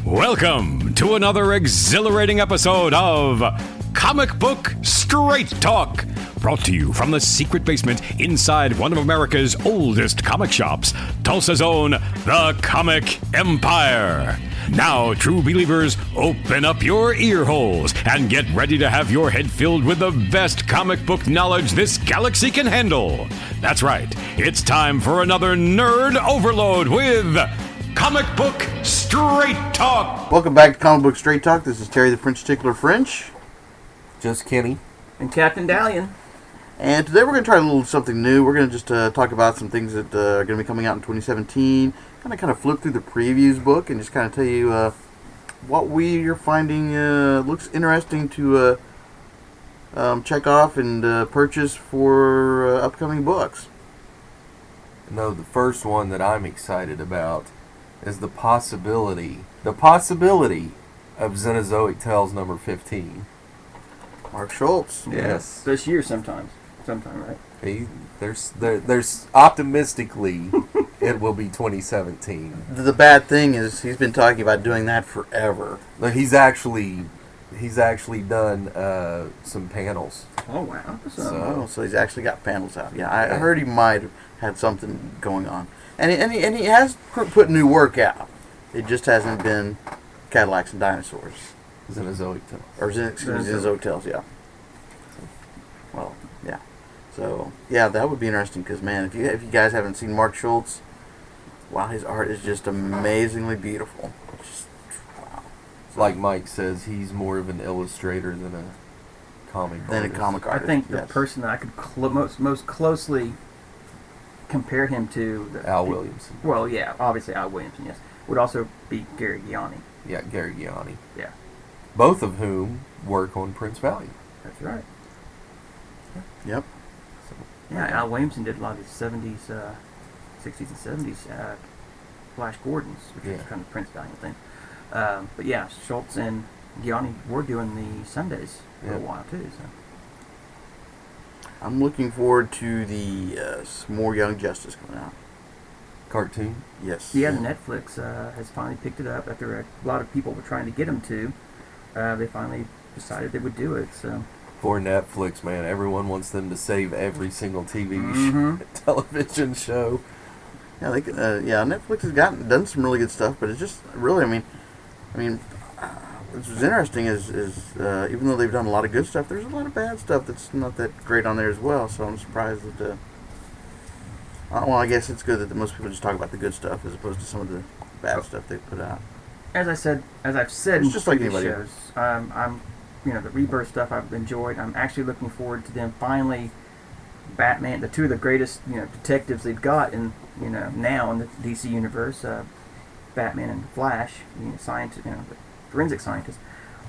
Welcome to another exhilarating episode of Comic Book Straight Talk, brought to you from the secret basement inside one of America's oldest comic shops, Tulsa's own The Comic Empire. Now, true believers, open up your ear holes and get ready to have your head filled with the best comic book knowledge this galaxy can handle. That's right, it's time for another nerd overload with Comic Book Straight Talk. Welcome back to Comic Book Straight Talk. This is Terry the French Tickler French. Just Kenny. And Captain Dalian. And today we're going to try a little something new. We're going to just talk about some things that are going to be coming out in 2017. Kind of flip through the previews book and just kind of tell you what we are finding looks interesting to check off and purchase for upcoming books. No, the first one that I'm excited about is the possibility of Xenozoic Tales number 15. Mark Schultz. Yes. This year sometime, right? There's optimistically it will be 2017. The bad thing is he's been talking about doing that forever. But he's actually done some panels. Oh, wow. So he's actually got panels out. Yeah, I heard he might have had something going on. And he has put new work out. It just hasn't been Cadillacs and Dinosaurs. Xenozoic Tales. Or Xenozoic Tales, yeah. Well, yeah. So, yeah, that would be interesting because, man, if you guys haven't seen Mark Schultz, wow, his art is just amazingly beautiful. Just, wow. Like Mike says, he's more of an illustrator than a comic artist. I think the person that I could most closely compare him to... Al Williamson. Well, yeah, obviously Al Williamson, yes. Would also be Gary Gianni. Yeah, Gary Gianni. Yeah. Both of whom work on Prince Valiant. That's right. Yep. So, yeah, Al Williamson did a lot of the 60s and 70s Flash Gordons, which is kind of Prince Valiant thing. But yeah, Schultz and Gianni were doing the Sundays for a while too. So I'm looking forward to the some more Young Justice coming out. Cartoon? Yes. Yeah, Netflix has finally picked it up after a lot of people were trying to get them to. They finally decided they would do it. So. For Netflix, man, everyone wants them to save every single television show. Yeah, Netflix has done some really good stuff, but it's just really, I mean, what's interesting is even though they've done a lot of good stuff, there's a lot of bad stuff that's not that great on there as well. So I'm surprised that. Well, I guess it's good that most people just talk about the good stuff as opposed to some of the bad stuff they put out. As I've said it's in just like previous anybody. shows, I'm the Rebirth stuff I've enjoyed. I'm actually looking forward to them finally, Batman, the two of the greatest detectives they've got in now in the DC universe, Batman and Flash, the forensic scientists,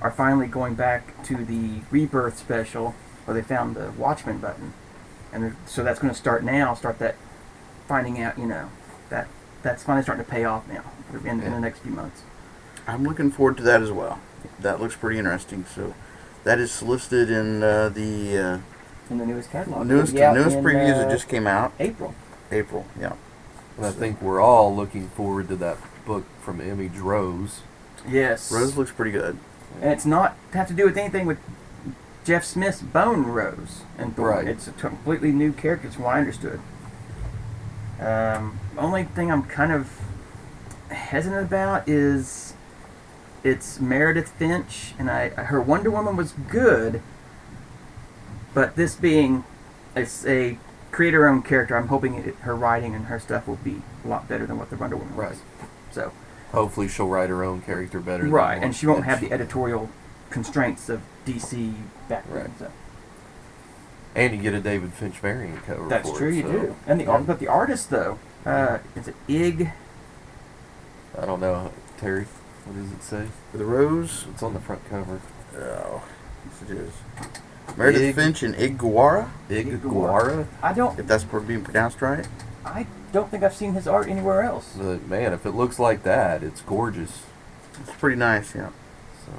are finally going back to the Rebirth special where they found the Watchmen button, and so that's going to start now. Start that finding out that's finally starting to pay off now in the next few months. I'm looking forward to that as well. That looks pretty interesting. So, that is solicited in the newest catalog. Newest previews that just came out. April, yeah. And I think we're all looking forward to that book from Image Rose. Yes. Rose looks pretty good. And it's not have to do with anything with Jeff Smith's Bone Rose and Thorn. Right. It's a completely new character, from what I understood. Only thing I'm kind of hesitant about is it's Meredith Finch, and her Wonder Woman was good, but this being a creator-owned character, I'm hoping her writing and her stuff will be a lot better than what the Wonder Woman was. So hopefully she'll write her own character better. Right, and she won't have the editorial constraints of DC back then. Right. So. And you get a David Finch variant cover. That's for true, it, you do. And but the artist though, is it Ig? I don't know, Terry. What does it say? For the Rose? It's on the front cover. Oh, yes it is. Meredith Finch and Ig Guara? Ig Guara? If that's being pronounced right? I don't think I've seen his art anywhere else. But man, if it looks like that, it's gorgeous. It's pretty nice, yeah. So.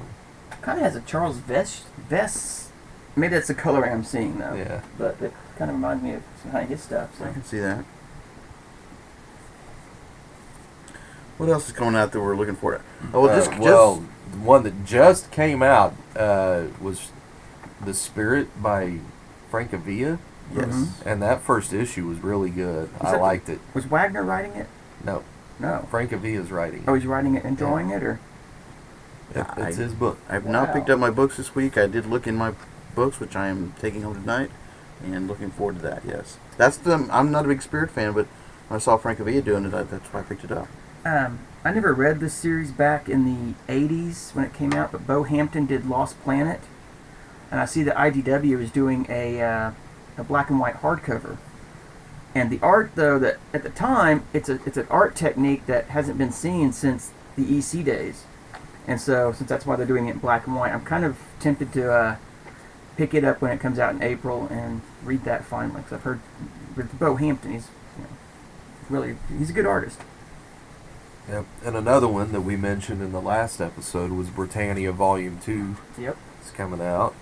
Kind of has a Charles Vess. Maybe that's the coloring I'm seeing though. Yeah. But it kind of reminds me of some of his stuff. So. I can see that. What else is coming out that we're looking for? Oh, well, The one that just came out was The Spirit by Francavilla. yes. Mhm. And that first issue was really good. I that- liked it. Was Wagner writing it? No, No. Francavilla's writing. Oh, he's writing it and drawing it, or? Yep, it's his book. I've not Wow. picked up my books this week. I did look in my books, which I am taking home tonight, and looking forward to that. Yes, I'm not a big Spirit fan, but when I saw Francavilla doing it, that's why I picked it up. I never read this series back in the 80s when it came out, but Bo Hampton did Lost Planet. And I see that IDW is doing a black and white hardcover. And the art, though, that at the time, it's an art technique that hasn't been seen since the EC days. And so, since that's why they're doing it in black and white, I'm kind of tempted to pick it up when it comes out in April and read that finally. Because I've heard with Bo Hampton, he's a good artist. Yep. And another one that we mentioned in the last episode was Britannia Volume 2. Yep. It's coming out.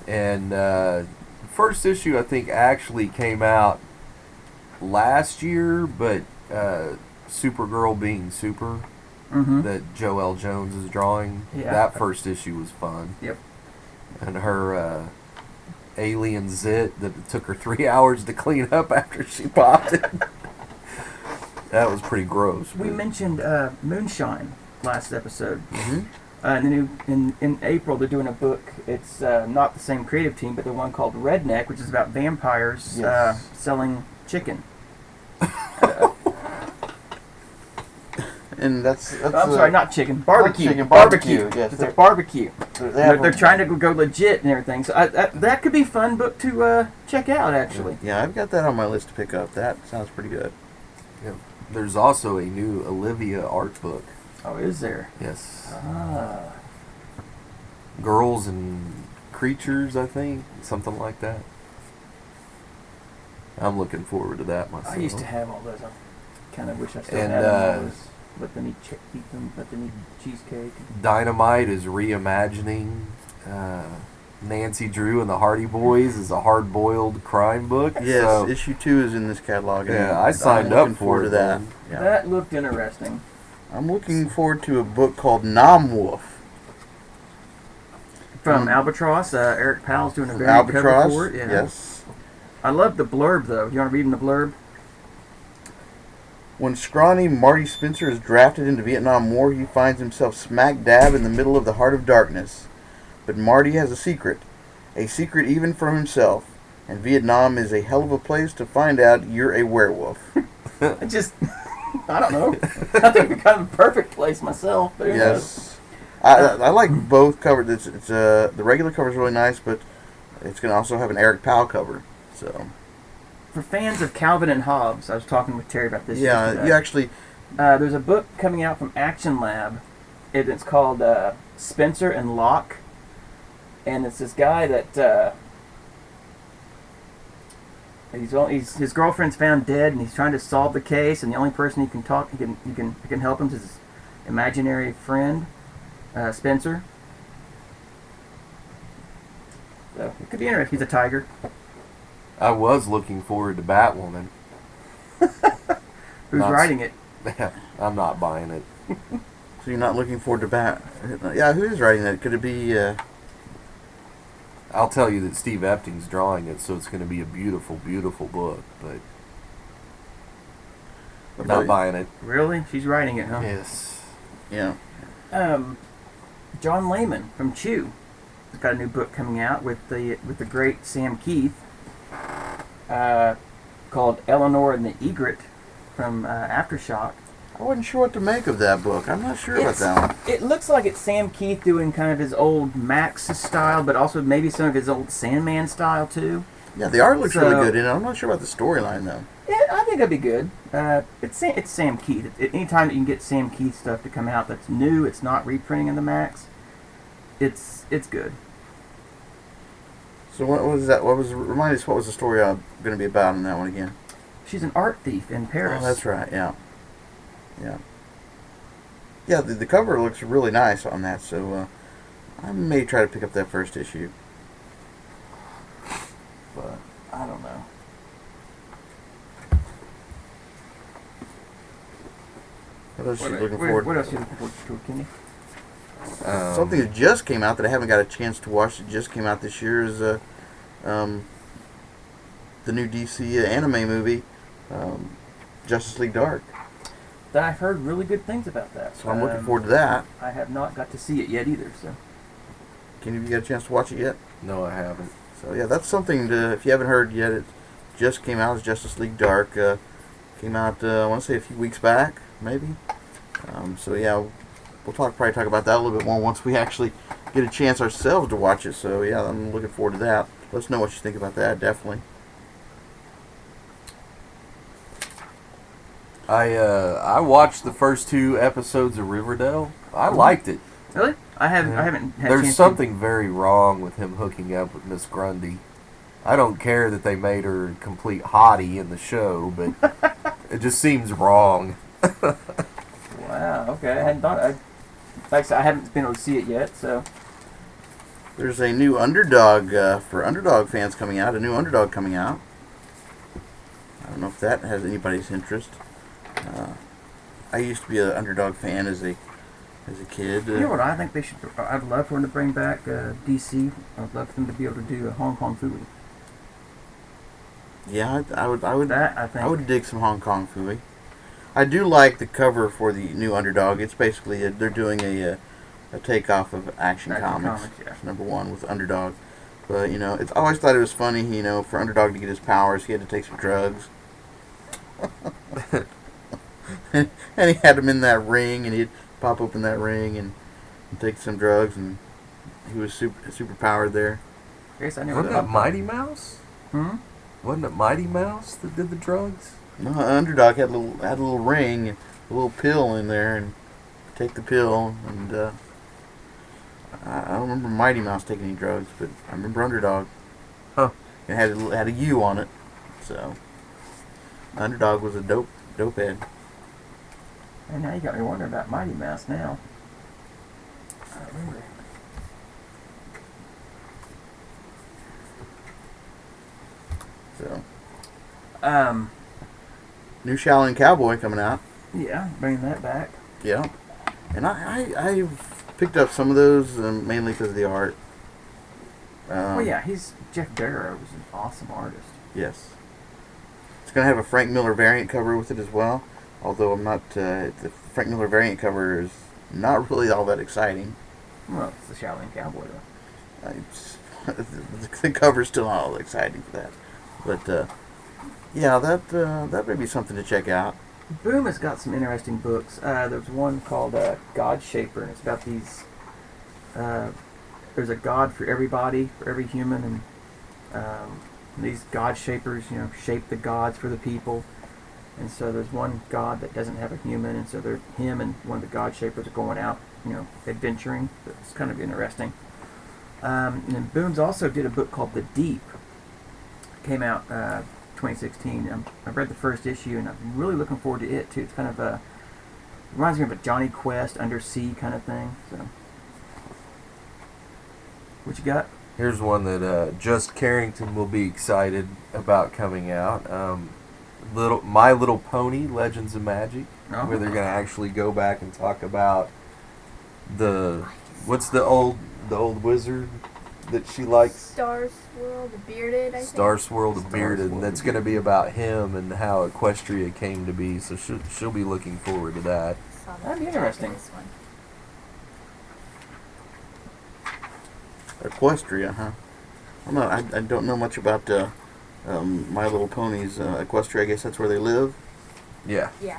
And first issue, I think, actually came out last year, but Supergirl being Super, Mm-hmm. that Joelle Jones is drawing, Yeah. that first issue was fun. Yep. And her alien zit that it took her 3 hours to clean up after she popped it. That was pretty gross. We but- mentioned Moonshine last episode. Mm-hmm. In April, they're doing a book. It's not the same creative team, but the one called Redneck, which is about vampires Yes. selling chicken. And that's I'm sorry, not chicken. Barbecue. chicken, barbecue, yes. It's a barbecue. they're They're trying to go legit and everything. So that could be a fun book to check out, actually. Yeah, I've got that on my list to pick up. That sounds pretty good. Yeah. There's also a new Olivia art book. Oh, is there? Yes. Ah. Girls and Creatures, I think. Something like that. I'm looking forward to that myself. I used to have all those. I kind of wish I still And, had them. All those. Let them eat them. Let them eat cheesecake. Dynamite is reimagining Nancy Drew and the Hardy Boys is a hard-boiled crime book. Yes, so, issue 2 is in this catalog. and Yeah, I signed I'm up looking for forward it, to that. man. Yeah. That looked interesting. I'm looking forward to a book called Nom Wolf. From Mm. Albatross, Eric Powell's doing a very good cover Albatross. for it. Yeah. Yes. I love the blurb though. You want to read in the blurb? When scrawny Marty Spencer is drafted into Vietnam War, he finds himself smack dab in the middle of the heart of darkness. But Marty has a secret even from himself. And Vietnam is a hell of a place to find out you're a werewolf. I just, I don't know. I think it's kind of a perfect place myself. But who knows? Yes. I like both covers. It's the regular cover is really nice, but it's going to also have an Eric Powell cover. So For fans of Calvin and Hobbes, I was talking with Terry about this. yeah, yesterday. you actually There's a book coming out from Action Lab. It's called Spencer and Locke, and it's this guy that his girlfriend's found dead, and he's trying to solve the case. And the only person he can help him is his imaginary friend, Spencer. So it could be interesting. He's a tiger. I was looking forward to Batwoman. Who's Not- writing it? I'm not buying it. so you're not looking forward to Bat. Yeah, who is writing that? Could it be? I'll tell you that Steve Epting's drawing it, so it's going to be a beautiful, beautiful book. But I'm not buying it. Really? She's writing it, huh? Yes. Yeah. John Layman from Chew has got a new book coming out with the great Sam Keith, called Eleanor and the Egret from Aftershock. I wasn't sure what to make of that book. I'm not sure about that one. It looks like it's Sam Keith doing kind of his old Max style, but also maybe some of his old Sandman style too. Yeah, the art looks So- really good in it. I'm not sure about the storyline though. Yeah, I think that'd be good. It's Sam Keith. Anytime that you can get Sam Keith stuff to come out that's new, it's not reprinting in the Max. It's good. So what was that? Remind us what was the story going to be about in that one again? She's an art thief in Paris. Oh, that's right. Yeah. Yeah. Yeah, the cover looks really nice on that, so I may try to pick up that first issue. But I don't know. What else are you looking forward to? What else are you looking forward to, Kenny? Something that just came out that I haven't got a chance to watch that just came out this year is the new DC anime movie, Justice League Dark. That I've heard really good things about that. So I'm looking forward to that. I have not got to see it yet either. So. Can you get a chance to watch it yet? No, I haven't. So yeah, that's something to, if you haven't heard yet, it just came out. It's Justice League Dark. Came out, I want to say a few weeks back, maybe. So yeah, we'll probably talk about that a little bit more once we actually get a chance ourselves to watch it. So yeah, I'm looking forward to that. Let us know what you think about that, definitely. I watched the first 2 episodes of Riverdale. I liked it. Really? I haven't had a There's chance something very wrong with him hooking up with Miss Grundy. I don't care that they made her a complete hottie in the show, but it just seems wrong. Wow. Okay. I hadn't thought. Like I said, I haven't been able to see it yet. So. There's a new Underdog for Underdog fans coming out. A new Underdog coming out. I don't know if that has anybody's interest. I used to be an Underdog fan as a kid. You know what I think they should? I'd love for them to bring back DC. I'd love for them to be able to do a Hong Kong Phooey. Yeah, I would. That I think. I would dig some Hong Kong Phooey. I do like the cover for the new Underdog. It's basically they're doing a takeoff of Action Comics. Yeah. It's #1 with Underdog. But you know, it's I always thought it was funny. You know, for Underdog to get his powers, he had to take some drugs. And he had him in that ring, and he'd pop open that ring and take some drugs, and he was super powered there. I guess I never. Wasn't that Mighty Mouse? Hmm. Wasn't it Mighty Mouse that did the drugs? No, Underdog had a little ring, and a little pill in there, and take the pill. And I don't remember Mighty Mouse taking any drugs, but I remember Underdog. Huh. It had a U on it, so Underdog was a dope head. And now you got me wondering about Mighty Mouse now. I remember. So Um. new Shaolin Cowboy coming out. Yeah, bringing that back. Yeah, and I've picked up some of those mainly because of the art. Well, yeah, Jeff Darrow was an awesome artist. Yes. It's going to have a Frank Miller variant cover with it as well. Although I'm not, the Frank Miller variant cover is not really all that exciting. Well, it's the Shaolin Cowboy, though. The cover's still not all that exciting for that. But, yeah, that may be something to check out. Boom has got some interesting books. There's one called God Shaper, and it's about these. There's a god for everybody, for every human, and these God Shapers, shape the gods for the people. And so there's one god that doesn't have a human, and so him and one of the God Shapers are going out, adventuring. It's kind of interesting. And then Booms also did a book called The Deep. It came out 2016. I've read the first issue, and I'm really looking forward to it too. It's kind of reminds me of a Johnny Quest undersea kind of thing. So, what you got? Here's one that Just Carrington will be excited about coming out. My Little Pony: Legends of Magic, where they're gonna actually go back and talk about what's the old wizard that she likes? Star Swirl the Bearded, I think. Star Swirl the Bearded, and that's gonna be about him and how Equestria came to be. So she'll be looking forward to that. That'd be interesting. Equestria, huh? I don't know much about My Little Ponies. Equestria, I guess that's where they live. Yeah. Yeah.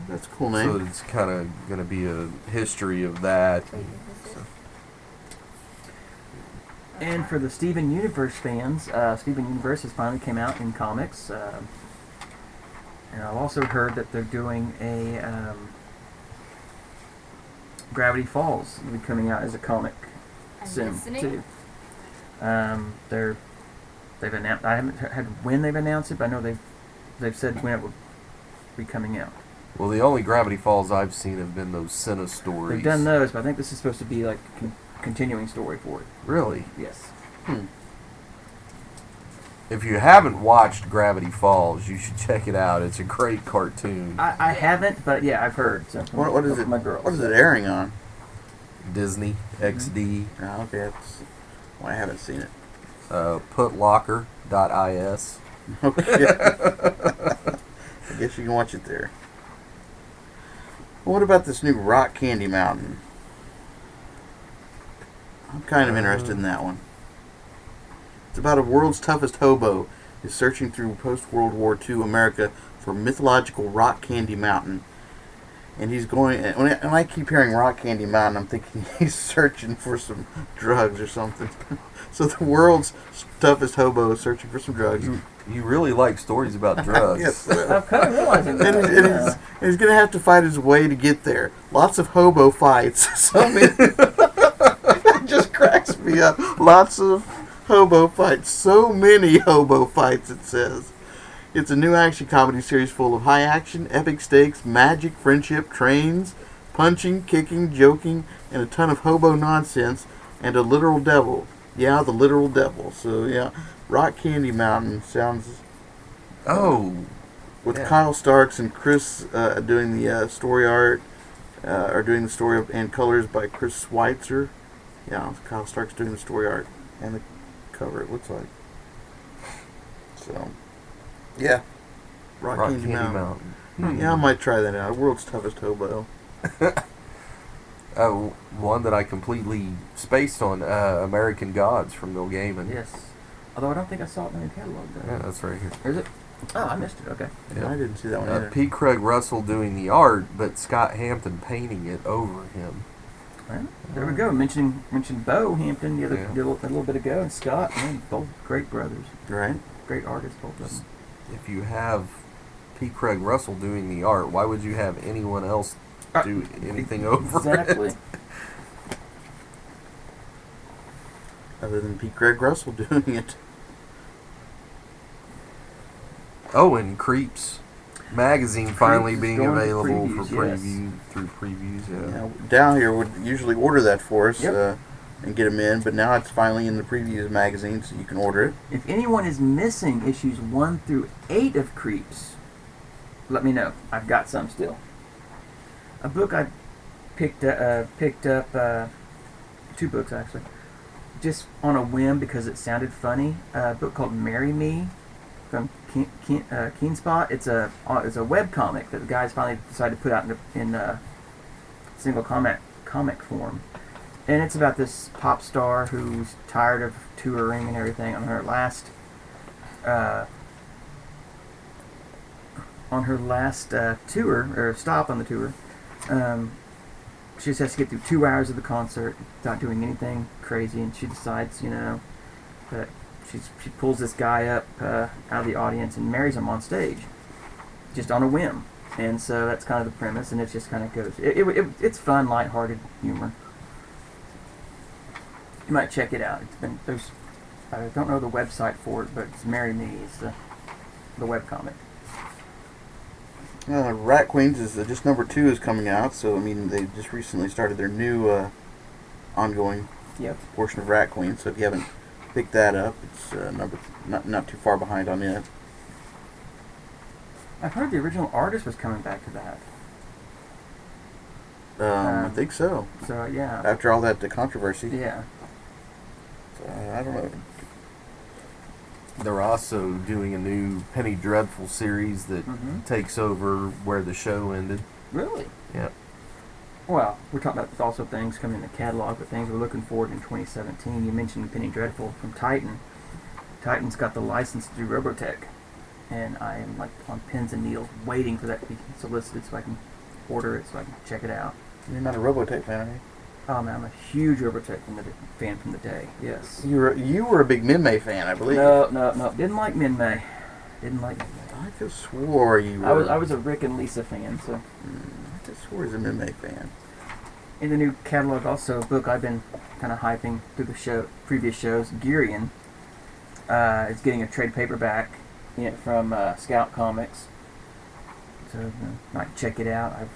That's a cool name. So it's kind of going to be a history of that. And for the Steven Universe fans, Steven Universe has finally came out in comics. And I've also heard that they're doing a Gravity Falls will be coming out as a comic soon too. They've announced. I haven't heard when they've announced it, but I know they've said when it will be coming out. Well, the only Gravity Falls I've seen have been those Senna stories. They've done those, but I think this is supposed to be like a continuing story for it. Really? Yes. If you haven't watched Gravity Falls, you should check it out. It's a great cartoon. I haven't, but yeah, I've heard. So What is it? My girls. What is it airing on? Disney XD. Oh, okay, that's why I haven't seen it. Putlocker.is. Okay. I guess you can watch it there. Well, what about this new Rock Candy Mountain? I'm kind of interested in that one. It's about a world's toughest hobo is searching through post-World War II America for mythological Rock Candy Mountain. And he's going... When I keep hearing Rock Candy Mountain, I'm thinking he's searching for some drugs or something. So the world's toughest hobo is searching for some drugs. You really like stories about drugs. Yes. I'm kind of realizing that. And he's going to have to fight his way to get there. Lots of hobo fights. So it just cracks me up. Lots of hobo fights. So many hobo fights, it says. It's a new action comedy series full of high action, epic stakes, magic, friendship, trains, punching, kicking, joking, and a ton of hobo nonsense, and a literal devil. Yeah, the literal devil. So, yeah, Rock Candy Mountain sounds... Oh. With Yeah. Kyle Starks and Chris doing the story art, or doing the story and colors by Chris Schweitzer. Yeah, Kyle Starks doing the story art and the cover, it looks like. So, yeah. Rock Candy Mountain. Yeah, I might try that out. World's Toughest Hobo. One that I completely spaced on, American Gods from Neil Gaiman. Yes. Although I don't think I saw it in the catalog, though. Yeah, that's right here. Is it? Oh, I missed it. Okay. Yeah, I didn't see that one either. P. Craig Russell doing the art, but Scott Hampton painting it over him. Well, there we go. Mentioned Bo Hampton a Yeah. little bit ago, and Scott. Man, both great brothers. Right? Great artists, both of them. If you have P. Craig Russell doing the art, why would you have anyone else do anything over Exactly. it? Other than Pete Craig Russell doing it. Oh, and Creeps magazine finally is being going to available for previews, yes. preview through previews. Yeah. Now, down here would usually order that for us Yep. and get them in, but now it's finally in the previews magazine, so you can order it. If anyone is missing issues 1 through 8 of Creeps, let me know. I've got some still. A book I picked up, 2 books actually, just on a whim because it sounded funny. A book called Marry Me from Keenspot. It's a web comic that the guys finally decided to put out in single comic form. And it's about this pop star who's tired of touring and everything. On her last tour, or stop on the tour, she just has to get through 2 hours of the concert without doing anything crazy, and she decides, that she pulls this guy up out of the audience and marries him on stage, just on a whim. And so that's kind of the premise, and it just kind of goes. It's fun, lighthearted humor. You might check it out. I don't know the website for it, but it's Marry Me. It's the webcomic. Rat Queens is just number 2 is coming out, so I mean they just recently started their new ongoing portion of Rat Queens. So if you haven't picked that up, it's not too far behind on it. I've heard the original artist was coming back to that. I think so. So yeah. After all that controversy, Yeah. so, I don't know. They're also doing a new Penny Dreadful series that takes over where the show ended. Really? Yeah. Well, we're talking about also things coming in the catalog, but things we're looking forward in 2017. You mentioned Penny Dreadful from Titan. Titan's got the license to do Robotech, and I am like on pins and needles waiting for that to be solicited so I can order it so I can check it out. You're not a Robotech fan, are you? Oh man, I'm a huge Robotech fan from the day. Yes. You were a big Minmay fan, I believe. No. Didn't like Minmay. Didn't like Minmay. I just swore you were. I was a Rick and Lisa fan, so. I just swore he was a Minmay fan. In the new catalog, also a book I've been kind of hyping through the previous shows, Gurion. It's getting a trade paperback from Scout Comics. So might check it out.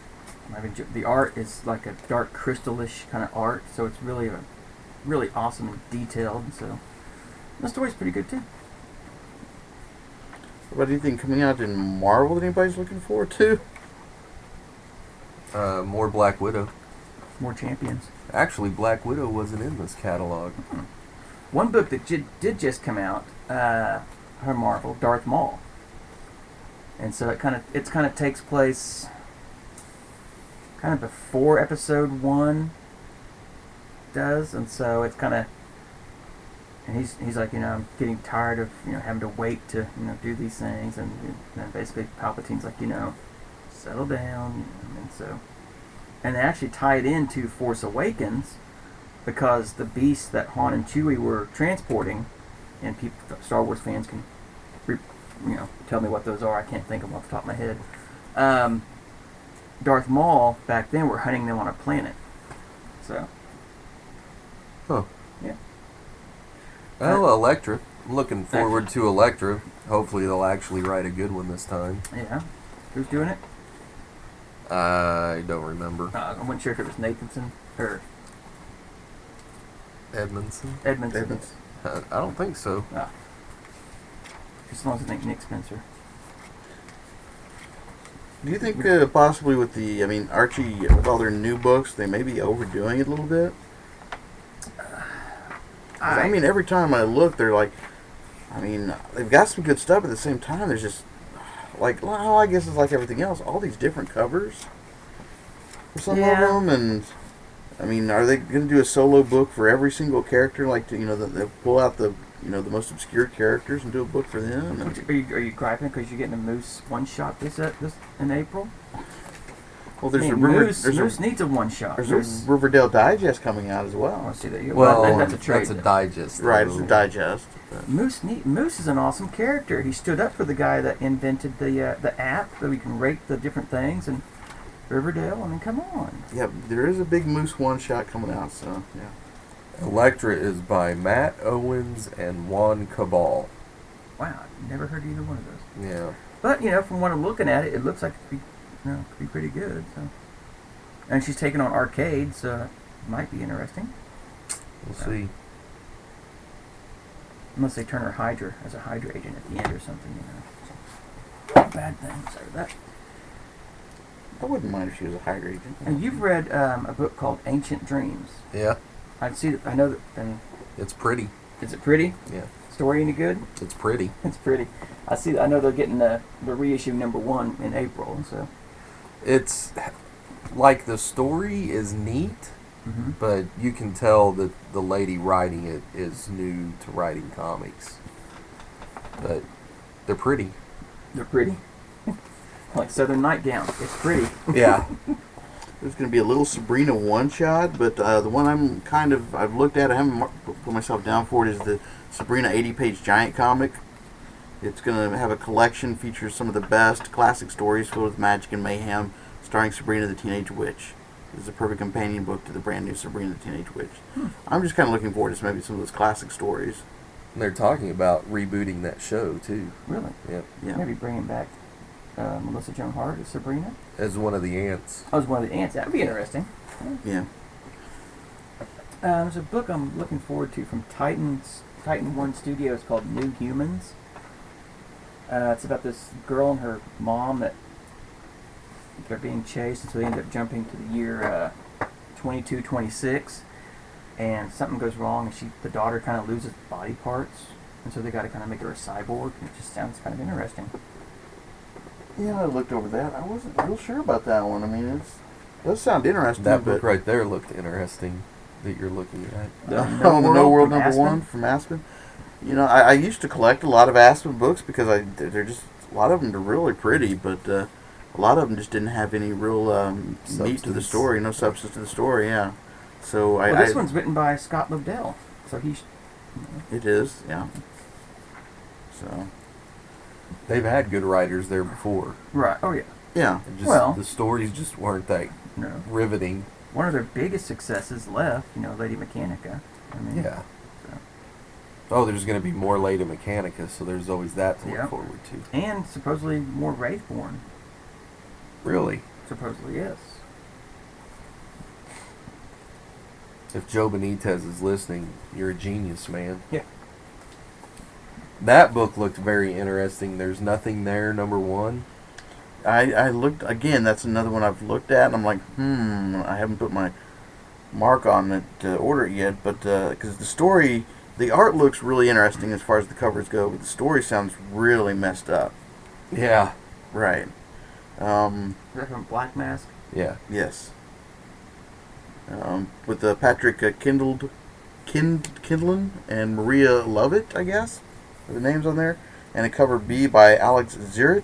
The art is like a dark crystalish kind of art, so it's really awesome and detailed. And so the story's pretty good too. What do you think coming out in Marvel that anybody's looking forward to? More Black Widow. More champions. Actually, Black Widow wasn't in this catalog. One book that did just come out, her Marvel, Darth Maul. And so it kind of takes place kind of before episode 1 does, and so it's kind of, and he's like, I'm getting tired of having to wait to do these things, and basically Palpatine's like, settle down, and so, and they actually tie it into Force Awakens because the beasts that Han and Chewie were transporting, and Star Wars fans can tell me what those are. I can't think of them off the top of my head. Darth Maul back then were hunting them on a planet. So. Huh. Yeah. Well, Elektra. I'm looking forward to Elektra. Hopefully they'll actually write a good one this time. Yeah. Who's doing it? I don't remember. I wasn't sure if it was Nathanson or Edmondson? Edmondson. I don't think so. As long as I think Nick Spencer. Do you think possibly with Archie, with all their new books, they may be overdoing it a little bit? Every time I look, they're like, they've got some good stuff, but at the same time, there's just, I guess it's like everything else, all these different covers for some of them, and, are they going to do a solo book for every single character, they pull out the most obscure characters and do a book for them? Are you griping because you're getting a Moose one-shot this in April? Well, there's Moose needs a one-shot. There's a Riverdale Digest coming out as well. I see that. Well, that's a trade. That's a digest. Right, it's a digest. Moose is an awesome character. He stood up for the guy that invented the app that we can rate the different things, and Riverdale. Come on. Yeah, there is a big Moose one-shot coming out, so, yeah. Elektra is by Matt Owens and Juan Cabal. Wow, I've never heard either one of those. Yeah. But, from what I'm looking at it looks like it could be pretty good. So, and she's taking on Arcade, so it might be interesting. We'll see. Unless they turn her Hydra as a Hydra agent at the end or something, So, bad thing. So that. I wouldn't mind if she was a Hydra agent. And you've read a book called Ancient Dreams. Yeah. I see that. I know that. And It's pretty. is it pretty? Yeah. Story any good? It's pretty. It's pretty. I see. I know they're getting the reissue #1 in April. So. It's like the story is neat, but you can tell that the lady writing it is new to writing comics. But they're pretty. They're pretty. Like Southern Nightgown. It's pretty. Yeah. There's going to be a little Sabrina one-shot, but the one I've looked at, I haven't put myself down for it, is the Sabrina 80-page giant comic. It's going to have a collection, features some of the best classic stories filled with magic and mayhem, starring Sabrina the Teenage Witch. This is a perfect companion book to the brand new Sabrina the Teenage Witch. I'm just kind of looking forward to maybe some of those classic stories. And they're talking about rebooting that show, too. Really? Yep. Yeah. Maybe bringing back Melissa Joan Hart as Sabrina. As one of the ants. I was one of the ants. That would be interesting. Yeah. There's a book I'm looking forward to from Titan One Studios called New Humans. It's about this girl and her mom that they're being chased, and so they end up jumping to the year 2226, and something goes wrong, and the daughter kind of loses body parts, and so they got to kind of make her a cyborg. And it just sounds kind of interesting. Yeah, I looked over that. I wasn't real sure about that one. It does sound interesting. That book right there looked interesting that you're looking at. The No World #1 from Aspen. I used to collect a lot of Aspen books because they're just, a lot of them are really pretty, but a lot of them just didn't have any real meat to the story, no substance to the story. Yeah, so this one's written by Scott Lobdell, so he's. It is, yeah. So They've had good writers there before. Right. Oh yeah. yeah. The stories just weren't that riveting. One of their biggest successes left, Lady Mechanica. Yeah. Oh, there's going to be more Lady Mechanica, so there's always that to look forward to. And supposedly more Wraithborn. Really? Supposedly, yes. If Joe Benitez is listening, you're a genius, man. Yeah. That book looked very interesting. There's Nothing There, number 1. I looked again. That's another one I've looked at, and I'm like, I haven't put my mark on it to order it yet, but because the art looks really interesting as far as the covers go, but the story sounds really messed up. Yeah. Right. Is that from Black Mask? Yeah. Yes. With Patrick Kindlin and Maria Lovett, I guess, are the names on there, and a cover B by Alex Zirit.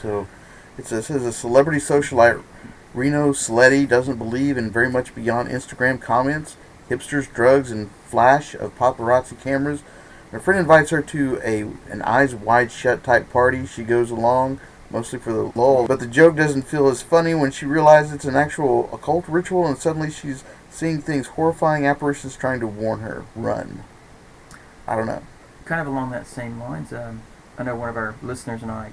So it says a celebrity socialite, Reno Sleddy, doesn't believe in very much beyond Instagram comments, hipsters, drugs, and flash of paparazzi cameras. Her friend invites her to an eyes wide shut type party. She goes along, mostly for the lull, but the joke doesn't feel as funny when she realizes it's an actual occult ritual, and suddenly she's seeing things, horrifying apparitions trying to warn her. Run. I don't know. Kind of along that same lines, I know one of our listeners and I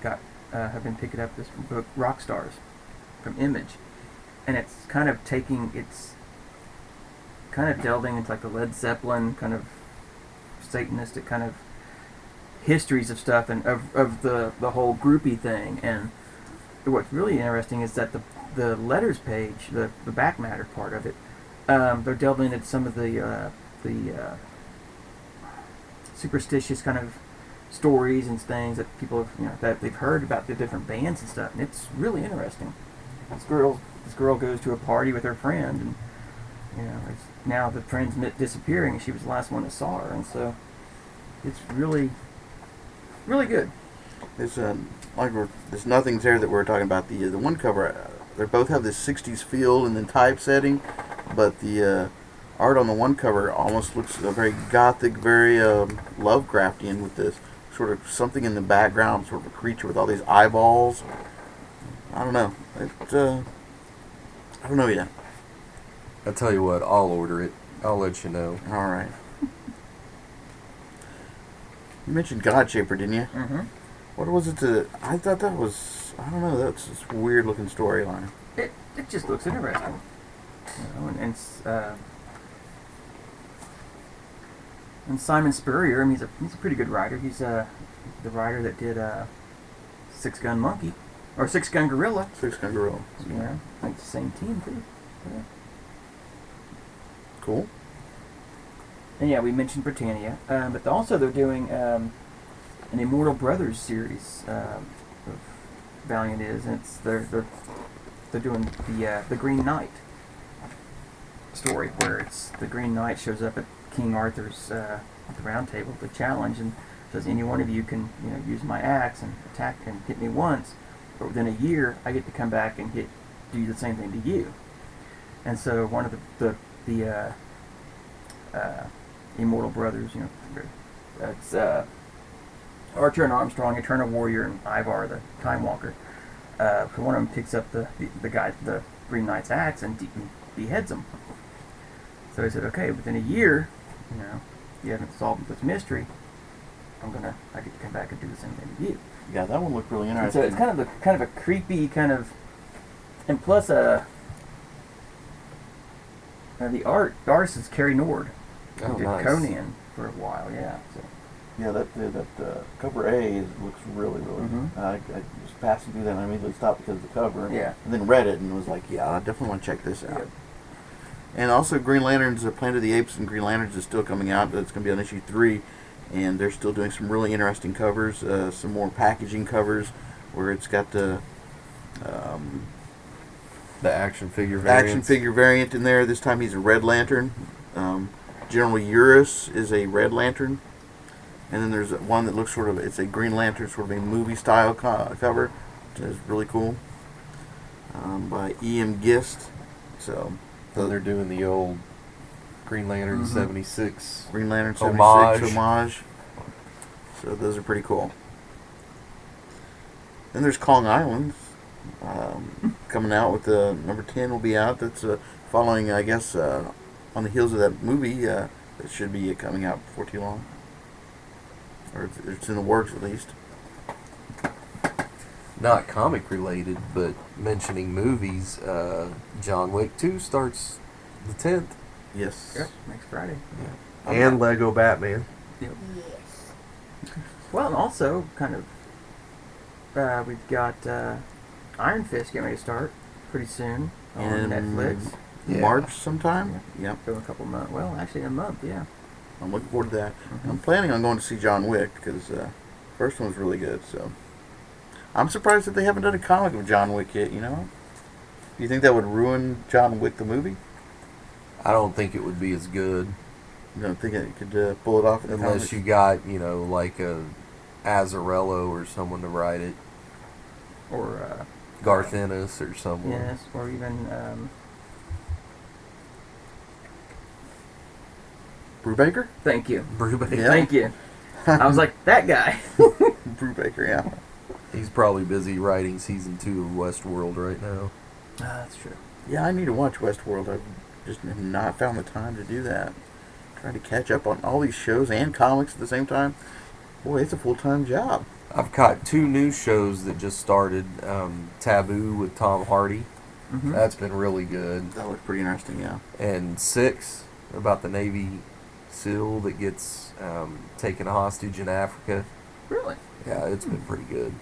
have been picking up this book, Rock Stars, from Image, and it's kind of delving into like the Led Zeppelin kind of Satanistic kind of histories of stuff and of the whole groupie thing. And what's really interesting is that the letters page, the back matter part of it, they're delving into some of the superstitious kind of stories and things that people have, that they've heard about the different bands and stuff, and it's really interesting. This girl goes to a party with her friend, and now the friend's disappearing, and she was the last one that saw her, and so it's really, really good. It's there's Nothing's There that we're talking about. The one cover, they both have this 60s feel and then typesetting, but the art on the one cover almost looks very gothic, very Lovecraftian, with this sort of something in the background, sort of a creature with all these eyeballs. I don't know. I don't know yet. I'll tell you what, I'll order it. I'll let you know. All right. You mentioned Godshaper, didn't you? Mm-hmm. What was it I thought that was, I don't know, that's this weird looking storyline. It just looks interesting, and Simon Spurrier, I mean, he's a pretty good writer. He's the writer that did Six Gun Monkey, or Six Gun Gorilla. Six Gun Gorilla. Yeah, I think it's the same team too. Yeah. Cool. And yeah, we mentioned Britannia, but also they're doing an Immortal Brothers series. Valiant is, and they're doing the Green Knight story, where it's the Green Knight shows up at King Arthur's at the Round Table to challenge, and says any one of you can use my axe and attack and hit me once, but within a year I get to come back and do the same thing to you. And so one of the Immortal Brothers, it's Archer and Armstrong, Eternal Warrior, and Ivar the Time Walker. So one of them picks up the Green Knight's axe and beheads him. So he said, okay, within a year, you haven't solved this mystery, I get to come back and do the same thing to you. Yeah, that one looked really And interesting. so it's kind of a creepy kind of, and plus the artist is Kerry Nord, who Oh, did nice. Conan for a while, yeah. So. Yeah, that cover A looks really, really. Mhm. I was passing through that and I immediately stopped because of the cover. Yeah. And then read it and was like, yeah, I definitely want to check this out. Yeah. And also, Green Lanterns, Planet of the Apes and Green Lanterns is still coming out. It's going to be on issue 3, and they're still doing some really interesting covers. Some more packaging covers where it's got the action figure variants. action figure variant in there. This time he's a Red Lantern. Generally, Eurus is a Red Lantern. And then there's one that looks it's a Green Lantern, sort of a movie-style cover, which is really cool, by E.M. Gist. So, And they're doing the old Green Lantern Mhm. 76. Green Lantern 76 homage. So those are pretty cool. Then there's Kong Island, coming out with number 10 will be out. That's following, I guess, on the heels of that movie. That should be coming out before too long. Or it's in the works at least. Not comic related, but mentioning movies, John Wick 2 starts the 10th. Yes. Yep, next Friday. And Lego Batman. Yes. Well, and also kind of we've got Iron Fist getting ready to start pretty soon on In Netflix. Yeah. March sometime. Yep. In a couple months. Well, actually, in a month. Yeah. I'm looking forward to that. Mhm. I'm planning on going to see John Wick because first one was really good. So I'm surprised that they haven't done a comic of John Wick yet. You know, you think that would ruin John Wick the movie? I don't think it would be as good You don't think it could pull it off in the unless comics? you got, like a Azarello or someone to write it. Or Garth Ennis or someone. yes, or even Brubaker? thank you, Brubaker. Yeah. thank you. I was like that guy. Brubaker, yeah. He's probably busy writing season 2 of Westworld right now. That's true. Yeah, I need to watch Westworld. I've just have not found the time to do that. Trying to catch up on all these shows and comics at the same time. Boy, it's a full-time job. I've caught 2 new shows that just started. Taboo with Tom Hardy. Mm-hmm. That's been really good. That looked pretty interesting, yeah. And 6 about the Navy SEAL that gets taken hostage in Africa. Really? Yeah, it's been pretty good.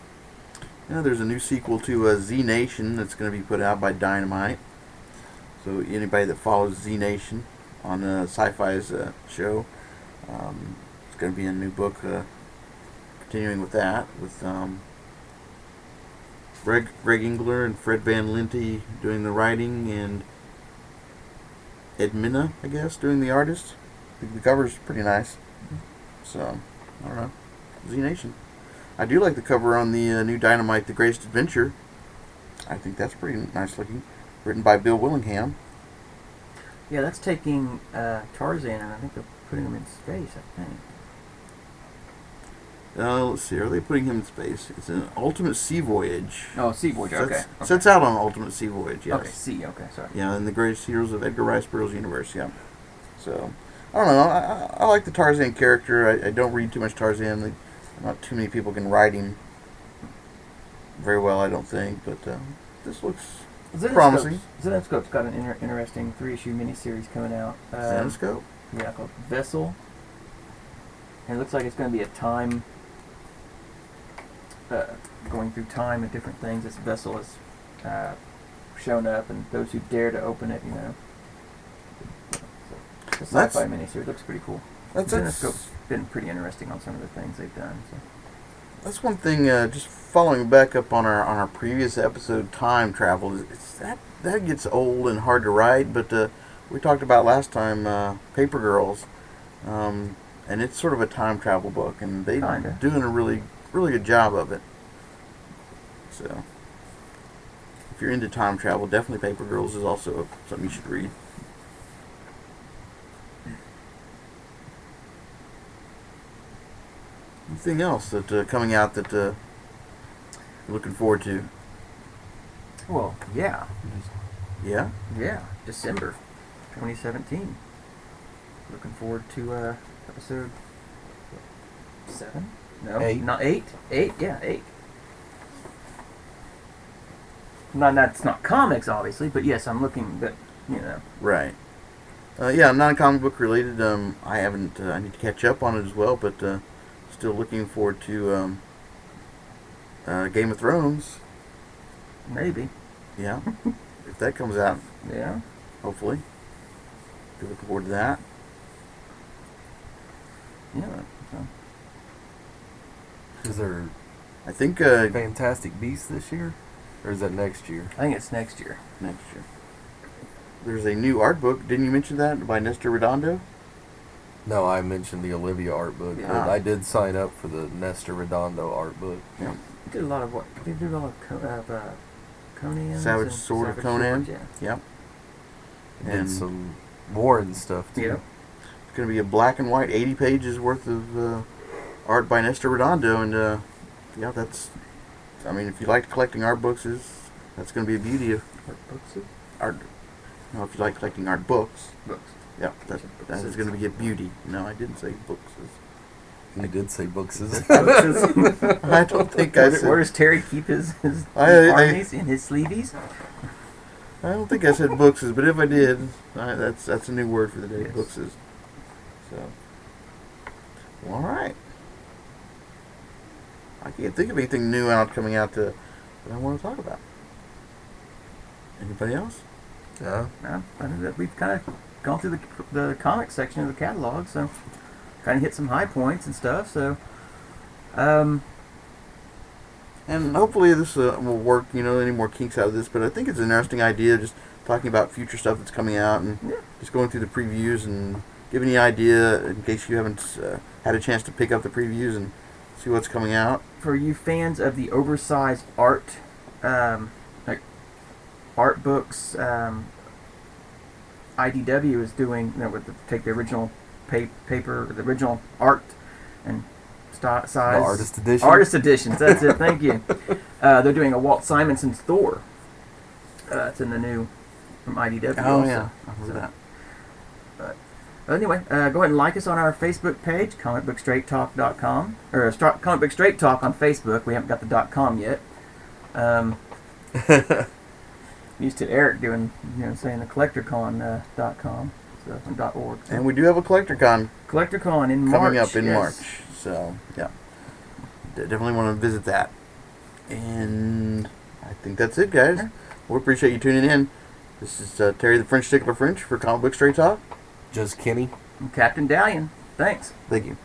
Yeah, there's a new sequel to Z Nation that's going to be put out by Dynamite. So anybody that follows Z Nation on Sci-Fi's show, it's going to be a new book continuing with that, with Greg Engler and Fred Van Lente doing the writing, and Ed Minna, I guess, doing the artist. The cover's pretty nice. So, I don't know. Z Nation. I do like the cover on the new Dynamite, The Greatest Adventure. I think that's pretty nice looking. Written by Bill Willingham. Yeah, that's taking Tarzan, and I think they're putting him in space. I think. Let's see, are they putting him in space? It's an Ultimate Sea Voyage. Oh, Sea Voyage. Okay. Sets out on Ultimate Sea Voyage, yes. Okay. Sea. Okay. Sorry. Yeah, and the greatest heroes of Edgar Rice Burroughs' universe, yeah. So, I don't know. I like the Tarzan character. I don't read too much Tarzan. Not too many people can write him very well, I don't think. But this looks promising. Zenescope's got an interesting 3-issue miniseries coming out. Zenescope? Yeah, called Vessel. And it looks like it's going to be a time, going through time and different things. This vessel has shown up, and those who dare to open it, So, the sci-fi miniseries looks pretty cool. Zenescope's been pretty interesting on some of the things they've done. So. That's one thing. Just following back up on our previous episode, time travel. That gets old and hard to write. But we talked about last time, Paper Girls, and it's sort of a time travel book, and they're doing a really good job of it. So, if you're into time travel, definitely Paper Girls is also something you should read. Anything else that coming out that you're looking forward to? Well, yeah. Yeah? Yeah, December 2017. Looking forward to episode 7? No, 8. Not 8. 8, yeah, 8. That's not comics, obviously, but yes, I'm looking. But Right. Yeah, non-comic book related. I haven't. I need to catch up on it as well, but still looking forward to Game of Thrones. maybe. Yeah, if that comes out, Yeah. hopefully. Be looking forward to that. Yeah. So. Is there I think Fantastic Beasts this year? Or is that next year? I think it's next year. next year there's a new art book. Didn't you mention that, by Nestor Redondo? No, I mentioned the Olivia art book. Yeah. But I did sign up for the Nestor Redondo art book. Yeah. They did a lot of what? They did a lot of Conan. Savage Sword of Conan. Yeah. Yep. Did And some Warren stuff too. Yeah. it's going to be a black and white 80 pages worth of art by Nestor Redondo, and yeah, that's. I mean, if you like collecting art books, that's going to be a beauty of What books? art. No, if you like collecting art books, Books. yeah, that is going to be a beauty. No, I didn't say books. I did say books. I don't think I said. Where does Terry keep his I- armies in his sleeveys? I don't think I said bookses, but if I did, that's a new word for the day. Yes. Bookses. So, well, all right. I can't think of anything new coming out that I want to talk about. Anybody else? Yeah. I know that we've kind of gone through the comic section of the catalog, so kind of hit some high points and stuff. So, And hopefully this will work. Any more kinks out of this, but I think it's an interesting idea. Just talking about future stuff that's coming out and just going through the previews and giving you an idea in case you haven't had a chance to pick up the previews and see what's coming out. for you fans of the oversized art, like art books, IDW is doing, take the original paper, the original art and size. The artist edition. Artist editions, that's it, thank you. They're doing a Walt Simonson's Thor. It's in the new from IDW. Oh also. yeah, I heard that. Anyway, go ahead and like us on our Facebook page, comicbookstraighttalk.com, or Comic Book Straight Talk on Facebook. We haven't got the .com yet. Used to Eric doing, saying the collectorcon.com, so and .org. So. And we do have a CollectorCon CollectorCon in March. coming up in yes. March. So yeah, definitely want to visit that. And I think that's it, guys. Yeah. We appreciate you tuning in. This is Terry the French Stickler French for Comic Book Straight Talk. Just Kenny. And Captain Dalian. Thanks. Thank you.